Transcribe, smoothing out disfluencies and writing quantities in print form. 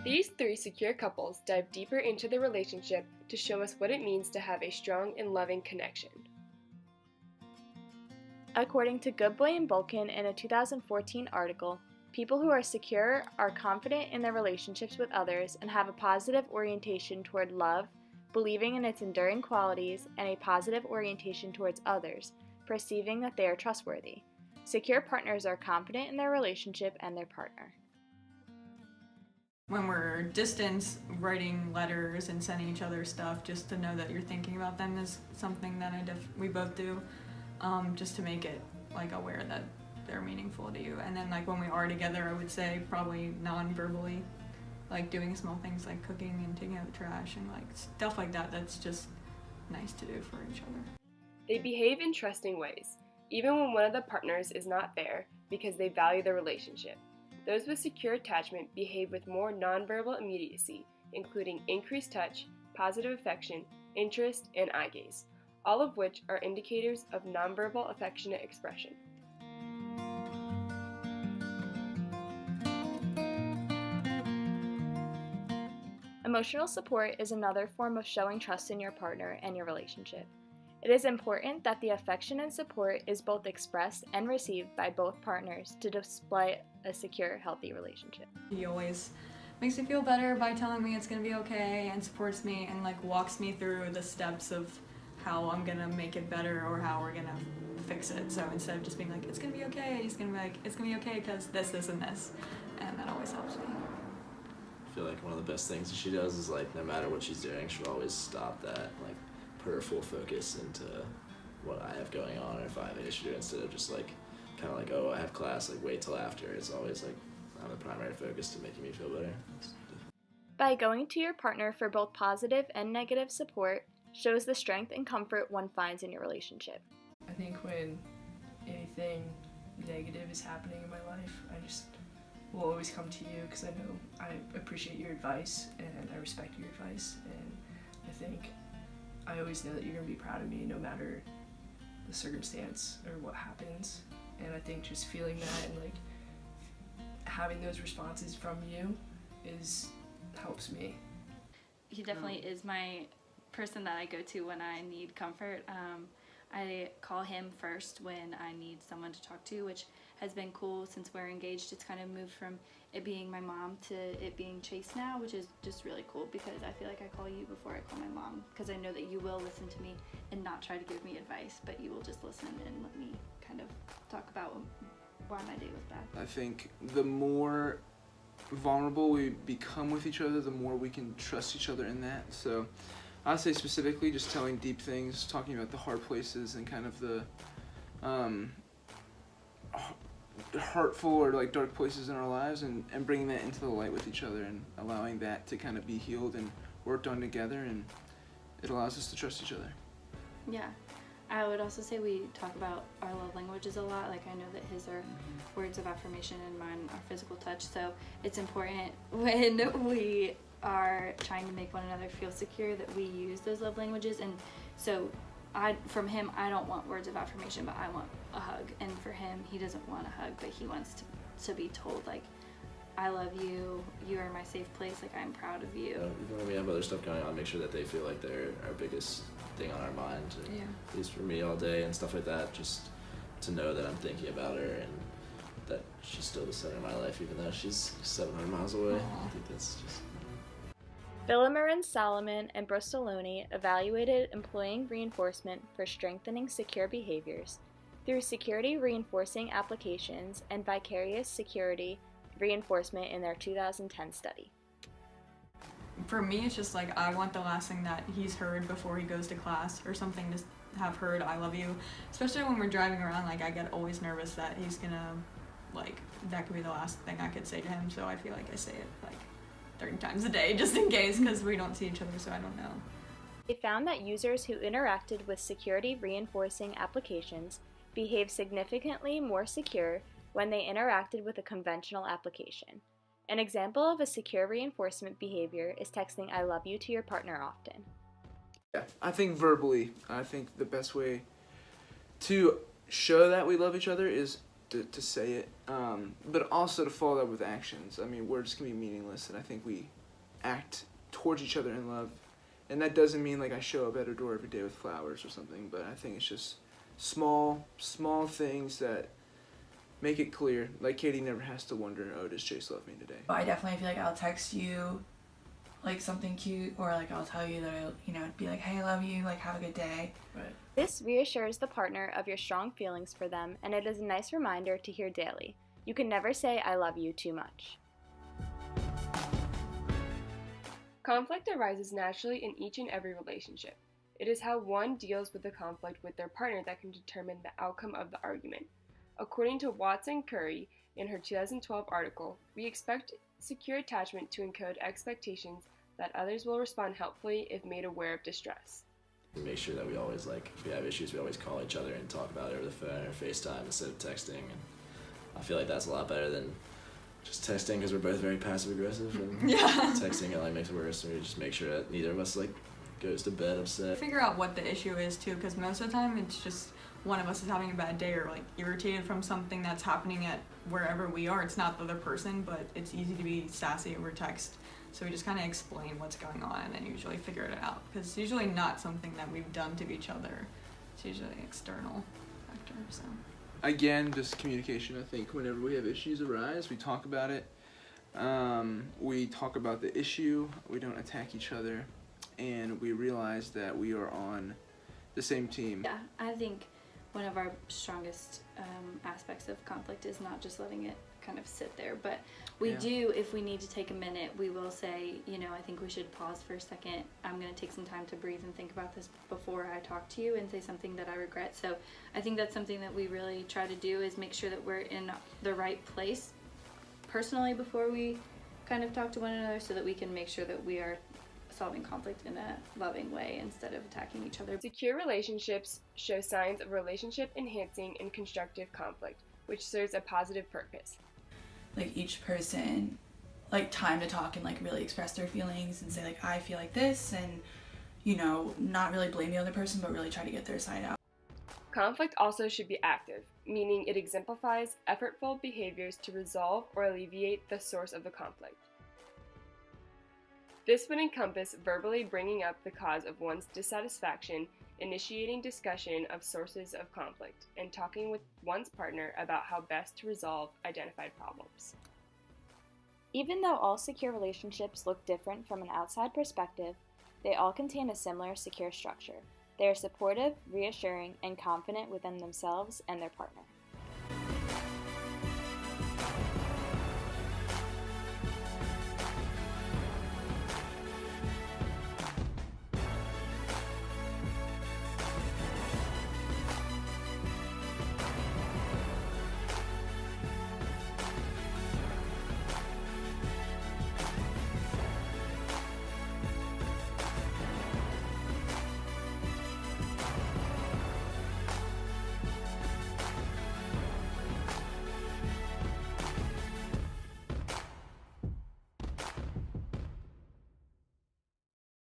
These three secure couples dive deeper into the relationship to show us what it means to have a strong and loving connection. According to Goodboy and Bulkin in a 2014 article, people who are secure are confident in their relationships with others and have a positive orientation toward love, believing in its enduring qualities, and a positive orientation towards others, perceiving that they are trustworthy. Secure partners are confident in their relationship and their partner. When we're distance, writing letters and sending each other stuff just to know that you're thinking about them is something that we both do, just to make it like aware that they're meaningful to you. And then like when we are together, I would say probably non-verbally, like doing small things like cooking and taking out the trash and like stuff like that. That's just nice to do for each other. They behave in trusting ways, even when one of the partners is not there because they value the relationship. Those with secure attachment behave with more nonverbal immediacy, including increased touch, positive affection, interest, and eye gaze, all of which are indicators of nonverbal affectionate expression. Emotional support is another form of showing trust in your partner and your relationship. It is important that the affection and support is both expressed and received by both partners to display a secure, healthy relationship. He always makes me feel better by telling me it's gonna be okay and supports me and like walks me through the steps of how I'm gonna make it better or how we're gonna fix it. So instead of just being like, it's gonna be okay, he's gonna be like, it's gonna be okay because this, and this. And that always helps me. I feel like one of the best things that she does is like no matter what she's doing, she'll always stop that, like put her full focus into what I have going on or if I have an issue instead of just like kind of like, oh, I have class, like wait till after. It's always like I'm the primary focus to making me feel better. By going to your partner for both positive and negative support shows the strength and comfort one finds in your relationship. I think when anything negative is happening in my life, I just will always come to you because I know I appreciate your advice and I respect your advice, and I think I always know that you're going to be proud of me no matter the circumstance or what happens. And I think just feeling that and like having those responses from you helps me. He definitely is my person that I go to when I need comfort. I call him first when I need someone to talk to, which has been cool since we're engaged. It's kind of moved from it being my mom to it being Chase now, which is just really cool because I feel like I call you before I call my mom because I know that you will listen to me and not try to give me advice, but you will just listen and let me kind of talk about why my day was bad. I think the more vulnerable we become with each other, the more we can trust each other in that. So I'd say specifically just telling deep things, talking about the hard places and kind of the hurtful or like dark places in our lives and bringing that into the light with each other and allowing that to kind of be healed and worked on together, and it allows us to trust each other. Yeah. I would also say we talk about our love languages a lot. Like I know that his are words of affirmation and mine are physical touch. So it's important when we are trying to make one another feel secure that we use those love languages. And so from him, I don't want words of affirmation, but I want a hug. And for him, he doesn't want a hug, but he wants to be told like, I love you, you are my safe place, like I'm proud of you. Even when we have other stuff going on, make sure that they feel like they're our biggest thing on our mind. Yeah. At least for me all day and stuff like that, just to know that I'm thinking about her and that she's still the center of my life even though she's 700 miles away. Aww. I think that's just... Vimeo, Solomon, and Bristoloni evaluated employing reinforcement for strengthening secure behaviors through security reinforcing applications and vicarious security reinforcement in their 2010 study. For me, it's just like I want the last thing that he's heard before he goes to class or something to have heard I love you. Especially when we're driving around, like I get always nervous that he's gonna, like, that could be the last thing I could say to him. So I feel like I say it like 30 times a day just in case because we don't see each other, so I don't know. They found that users who interacted with security reinforcing applications behaved significantly more secure when they interacted with a conventional application. An example of a secure reinforcement behavior is texting I love you to your partner often. Yeah, I think verbally, I think the best way to show that we love each other is to say it, but also to follow that with actions. I mean, words can be meaningless, and I think we act towards each other in love. And that doesn't mean like I show up at her door every day with flowers or something, but I think it's just small things that make it clear. Like Katie never has to wonder, oh, does Chase love me today? I definitely feel like I'll text you like something cute, or like I'll tell you that I'll, be like, hey, I love you, like have a good day. Right. This reassures the partner of your strong feelings for them, and it is a nice reminder to hear daily. You can never say I love you too much. Conflict arises naturally in each and every relationship. It is how one deals with the conflict with their partner that can determine the outcome of the argument. According to Watson Curry in her 2012 article, we expect secure attachment to encode expectations that others will respond helpfully if made aware of distress. Make sure that we always, like, if we have issues, we always call each other and talk about it over the phone or FaceTime instead of texting. And I feel like that's a lot better than just texting, because we're both very passive aggressive, and texting it like makes it worse. And we just make sure that neither of us like goes to bed upset. Figure out what the issue is too, because most of the time it's just one of us is having a bad day or like irritated from something that's happening at wherever we are. It's not the other person, but it's easy to be sassy over text. So we just kind of explain what's going on and then usually figure it out, because it's usually not something that we've done to each other. It's usually an external factor. So Again, just communication. I think whenever we have issues arise, we talk about it. We talk about the issue. We don't attack each other, and we realize that we are on the same team. Yeah, I think one of our strongest aspects of conflict is not just letting it kind of sit there, but we do, if we need to take a minute, we will say, I think we should pause for a second. I'm going to take some time to breathe and think about this before I talk to you and say something that I regret. So I think that's something that we really try to do, is make sure that we're in the right place personally before we kind of talk to one another, so that we can make sure that we are solving conflict in a loving way instead of attacking each other. Secure relationships show signs of relationship enhancing and constructive conflict, which serves a positive purpose. Like each person, like time to talk and like really express their feelings and say like, I feel like this, and not really blame the other person, but really try to get their side out. Conflict also should be active, meaning it exemplifies effortful behaviors to resolve or alleviate the source of the conflict. This would encompass verbally bringing up the cause of one's dissatisfaction, initiating discussion of sources of conflict, and talking with one's partner about how best to resolve identified problems. Even though all secure relationships look different from an outside perspective, they all contain a similar secure structure. They are supportive, reassuring, and confident within themselves and their partner.